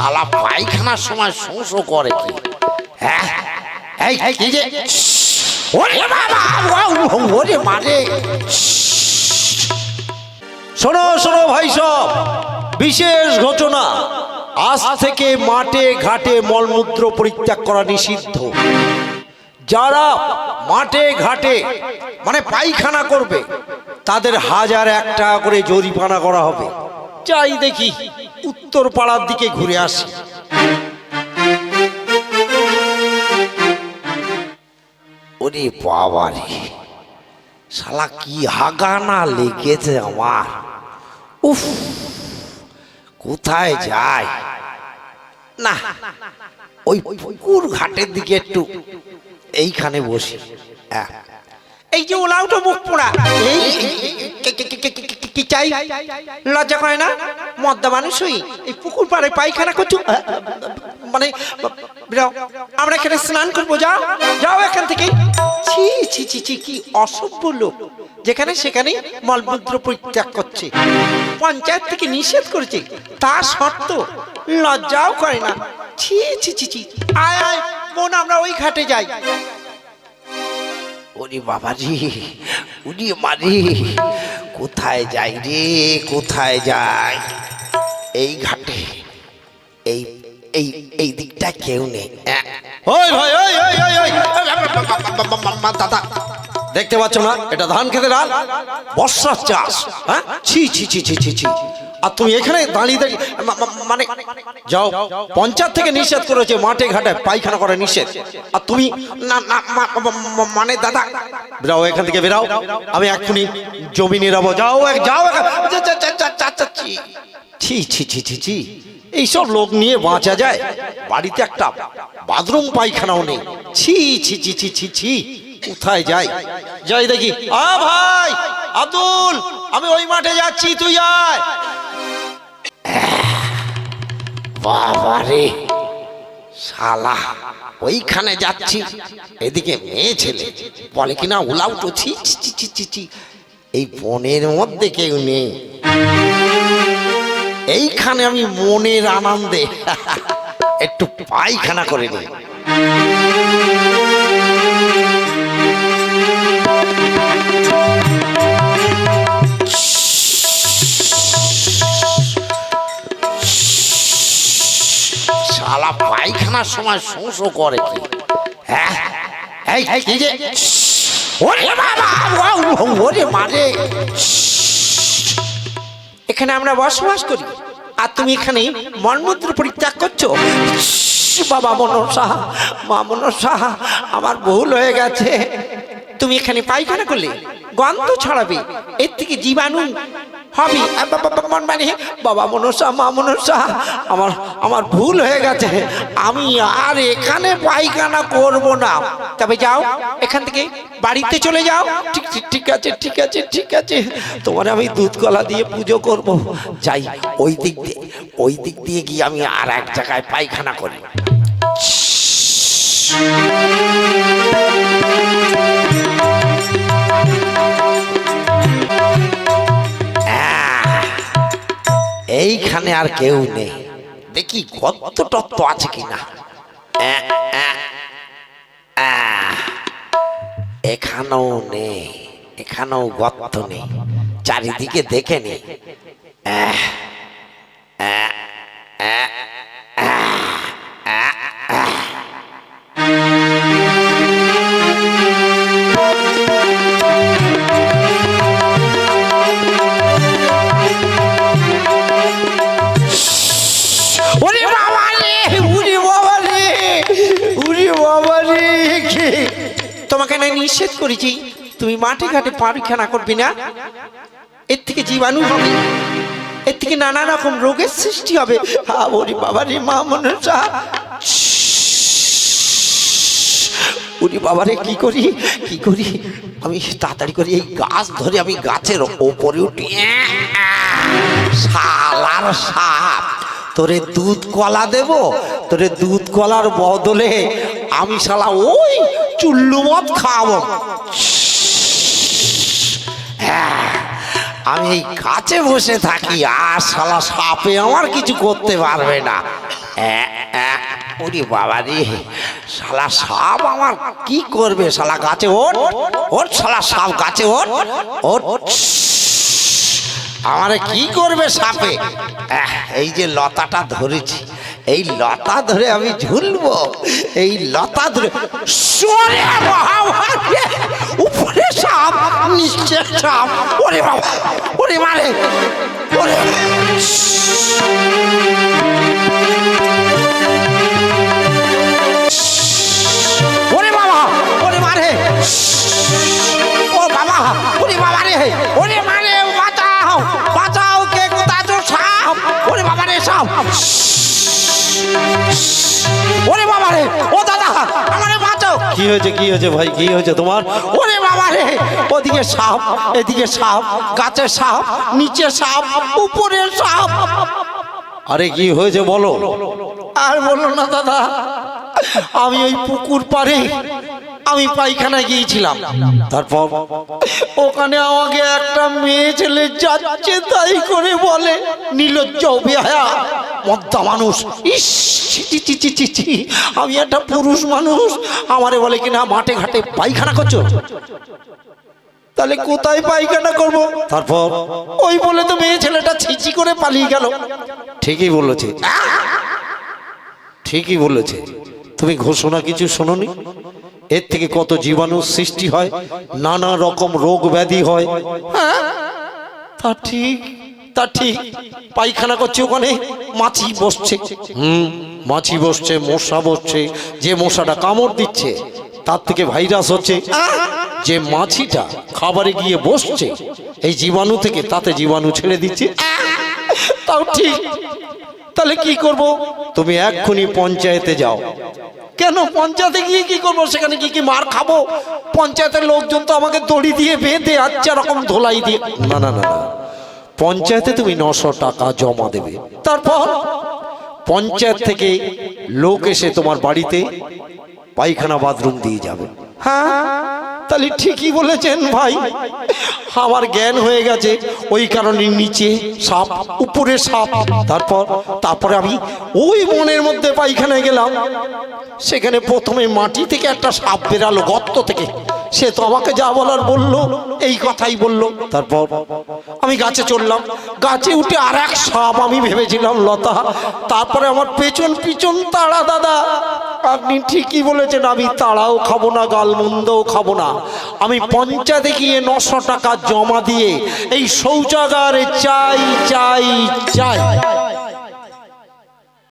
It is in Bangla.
শালা পায়খানার সময় শোঁসো করে কি? হ্যাঁ এই কি যে ওরে বাবা ওরে মারে। শোনো শোনো ভাই সব, বিশেষ ঘটনা। আজ থেকে মাঠে ঘাটে মলমূত্র পরিত্যাগ করা নিষিদ্ধ। যারা মাঠে ঘাটে মানে পায়খানা করবে তাদের 1001 টাকা করে জরিমানা করা হবে। যাই দেখি উত্তর পাড়ার দিকে ঘুরে আসি। ওরে বাবা রে, শালা কি হাগানা লেগেছে আমার। উফ, কোথায় যায় না, ওই পুকুর ঘাটের দিকে একটু এইখানে বসি। এই যে ওলাউটো মুখ পোড়া, কি চাই? লজ্জা করে না? মদ্দা মানুষ হই এই পুকুর পাড়ে পায়খানা করছো? মানে আমরা এখানে স্নান করবো, যাও যাও এখান থেকে। ছি ছি ছি ছি, কি অসভ্য লোক, যেখানে সেখানে মলমূত্র পরিত্যাগ করছে। পঞ্চায়েত থেকে নিষেধ করেছে, তা সত্ত্বেও লজ্জাও করে না। ছি ছি ছি ছি, আয় আয় বোন, আমরা ওই ঘাটে যাই। ওরে বাবাজি, উনি মারি, কোথায় যাই রে, কোথায় যাই? এই ঘাটে, এই এই এই দিকটা কেউ নেই। ওই ভাই, ওই ওই ওই ওই, দাদা দেখতে পাচ্ছ না এটা ধান খেতের হাল, বর্ষার চাষ। হ্যাঁ, ছি ছি ছি ছি ছি ছি। আর তুমি এখানে দাঁড়িয়ে দাঁড়িয়ে মানে যাও, পঞ্চায়েত থেকে নিষেধ করেছে মাঠে ঘাটে পায়খানা করা নিষেধ, আর তুমি না না মানে দাদা বেরাও এখান থেকে, বেরাও। আমি এক্ষুনি জমি নিরাবো। যাও যাও। ছি ছি ছি ছি ছি, এইসব লোক নিয়ে বাঁচা যায়? বাড়িতে একটা বাথরুম পায়খানাও নেই। ছি ছি ছি ছি ছি ছি, কোথায় যাই? যাই দেখি। ভাই আব্দুল, আমি ওই মাঠে যাচ্ছি, তুই আয়। বাবা রে, শালা ওইখানে যাচ্ছি, এদিকে মেয়ে ছেলে বলে কিনা উলাউটো। ছি ছি ছি ছি ছি, এই বনের মধ্যে কেউ নেই। এইখানে আমি মনের আনন্দে একটু পায়খানা করে নিই। শালা পায়খানার সময় শোঁসো করে কি? হ্যাঁ এই কি যে ওরে বাবা ওরে মারে। এখানে আমরা বসবাস করি, আর তুমি এখানে মলমূত্র পরিত্যাগ করছো? বাবা মনসা, মা মনসা, আমার ভুল হয়ে গেছে। তুমি এখানে পায়খানা করলে গন্ধ ছড়াবে, এর থেকে জীবাণু হবে। মানে বাবা মনসা, মা মনসা, আমার ভুল হয়ে গেছে, আমি আর এখানে পায়খানা করব না। তবে যাও এখান থেকে, বাড়িতে চলে যাও। ঠিক আছে ঠিক আছে ঠিক আছে, তোমার আমি দুধ কলা দিয়ে পুজো করব। যাই ওই দিক দিয়ে গিয়ে আমি আর এক জায়গায় পায়খানা করি। এইখানে আর কেউ নেই, দেখি কত তত্ত্ব আছে কিনা। এখানেও নেই, এখানেও গর্ত নেই, চারিদিকে দেখে নেই। তোমাকে না নিষেধ করেছি তুমি মাঠে ঘাটে পায়খানা করবি না, এর থেকে জীবাণু হবে, এর থেকে নানা রকম রোগের সৃষ্টি হবে। ওরে বাবা রে, মা মনসা, ওরে বাবা রে, কি করি কি করি? আমি তাড়াতাড়ি করে এই গাছ ধরে আমি গাছের ওপরে উঠি। শালার সাপ, তোরে দুধ কলা দেব, তোরে দুধ কলার বদলে আমি শালা ওই চুল্লু মদ খাওয়াবো। হ্যাঁ, আমি এই গাছে বসে থাকি, আর শালা সাপে আমার কিছু করতে পারবে না। ওরে বাবা রে, শালা সাপ আমার কি করবে? শালা গাছে ওঠ ওঠ, শালা সাপ গাছে ওঠ ওঠ। আমারে কি করবে সাপে? এই যে লতাটা ধরেছি, এই লতা ধরে আমি ঝুলবো, এই লতা ধরে। সরে বাবা, উপরে সাপ নিচে সাপ, ওরে বাবা, ওরে মারে, ওরে ওরে বাবা, ওরে মারে, ও বাবা, ওরে বাবা রে, ওরে মারে, বাঁচাও বাঁচাও, কে কোথা তো সাপ, ওরে বাবা রে সাপ, ওরে বাবা রে, ও দাদা আমারে বাঁচাও। কি হয়েছে, কি হয়েছে ভাই, কি হয়েছে তোমার? ওরে বাবা রে, ওদিকে সাপ, এদিকে সাপ, গাছে সাপ, নিচে সাপ, উপরে সাপ। আরে কি হয়েছে বলো? আর বলো না দাদা, আমি ওই পুকুর পাড়ে আমি পায়খানায় গিয়েছিলাম, তারপর ওখানে আমাকে একটা মেয়ে ছেলে যাচ্ছে তাই করে বলে, নির্লজ্জ বেহায়া মদ্দা মানুষ। ইস, ছি ছি ছি ছি ছি ছি, আমি একটা পুরুষ মানুষ, আমারে বলে কিনা মাঠে ঘাটে পায়খানা করছো। তাহলে কোথায় পায়খানা করব? তারপর ওই বলে তো মেয়ে ছেলেটা ছিচি করে পালিয়ে গেল। ঠিকই বলেছে, ঠিকই বলেছে। তুমি ঘোষণা কিছু শোনোনি? এর থেকে কত জীবাণু সৃষ্টি হয়, নানা রকম রোগ ব্যাধি হয়। হ্যাঁ, তা ঠিক, তা ঠিক। পায়খানা করছে ওখানে, মাছি বসছে। মাছি বসছে, মশা বসছে, যে মশাটা কামড় দিচ্ছে তার থেকে ভাইরাস হচ্ছে। যে মাছিটা খাবারে গিয়ে বসছে এই জীবাণু থেকে, তাতে জীবাণু ছেড়ে দিচ্ছে। তাও ঠিক, তাহলে কি করব? তুমি এক্ষুনি পঞ্চায়েতে যাও। কেন পঞ্চায়েতে গিয়ে কি করব? সেখানে কি কি মার খাবো? পঞ্চায়েতের লোকজন তো আমাকে দড়ি দিয়ে বেঁধে আচ্ছা রকম ধোলাই দিয়ে। না না না না, পঞ্চায়েতে তুমি 900 টাকা জমা দেবে। তারপর পঞ্চায়েত থেকে লোক এসে তোমার বাড়িতে পায়খানা বাথরুম দিয়ে যাবে। হ্যাঁ, তাহলে ঠিকই বলেছেন ভাই, আমার জ্ঞান হয়ে গেছে। ওই কারণে নিচে সাপ, উপরে সাপ। তারপরে আমি ওই মনের মধ্যে পায়খানায় গেলাম, সেখানে প্রথমে মাটি থেকে একটা সাপ বেরালো গর্ত থেকে। সে তো আমাকে যা বলার বললো, এই কথাই বললো। তারপর আমি গাছে চড়লাম, গাছে উঠে আর এক সাপ আমি ভেবেছিলাম লতা। তারপরে আমার পেছন পিছন তাড়া। দাদা আপনি ঠিকই বলেছেন, আমি তাড়াও খাবো না, গালমন্দও খাবো না। আমি পঞ্চায়েতে গিয়ে 900 টাকা জমা দিয়ে এই শৌচাগারে চাই চাই চাই।